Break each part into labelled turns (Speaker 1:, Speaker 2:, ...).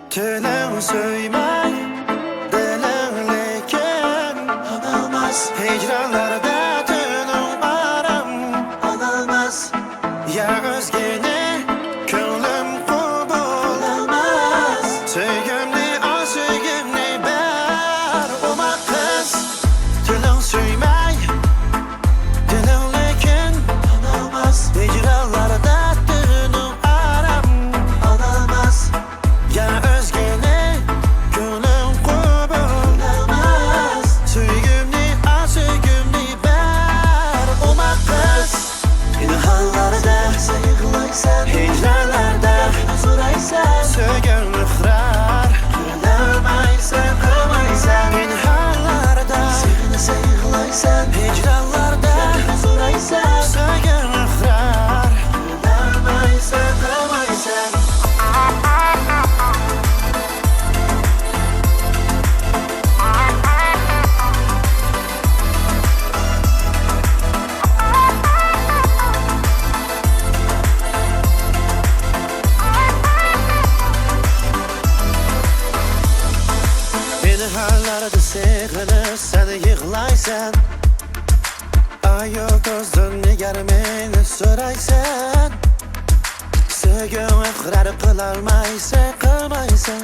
Speaker 1: Tülün söymay, dilin lekin anılmaz. Hicranlarda tülün aram anılmaz. Ya özgeni könlüm kubul almaz. Söygümni al söygümni ber Omaq Qiz. Tülün söymay, dilin lekin anılmaz. Hicranlarda tülün aram anılmaz. Ya sögen ıxrar Kırılmaysan, kırmaysan İnhallarda Seni sayıqlaysan Hicranlarda Zoraysan Sögen ıxrar Kırılmaysan, kırmaysan Hallarda sığınır sen yığlaysan Ay gözün nigar meni soraysan Sögün ıqrar qılalmaysan qılmaysan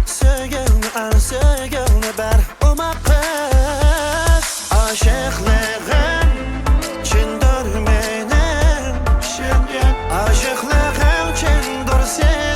Speaker 1: Sögünni al sögünni ber Omaq Qiz Aşıqlığın çindir meni Aşıqlığın çindir seni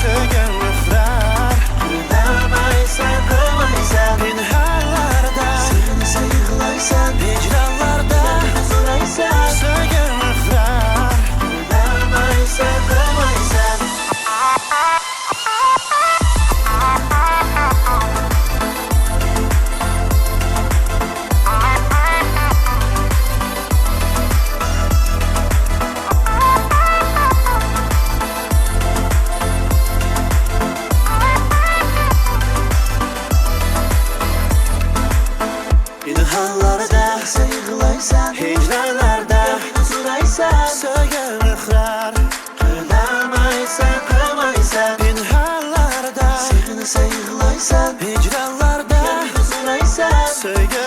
Speaker 1: Sögen ıxrar Kırılmaysan, kırmaysan İnhallarda Seni sayıqlaysan Hicranlarda Zoraysan Sögen ıxrar Kırılmaysan, kırmaysan İnhallarda sayıqlaysan Hicranlarda Zoraysan Sögen ıxrar Kırılmaysan, kırmaysan İnhallarda Seni sayıqlaysan Hicranlarda Zoraysan Sögen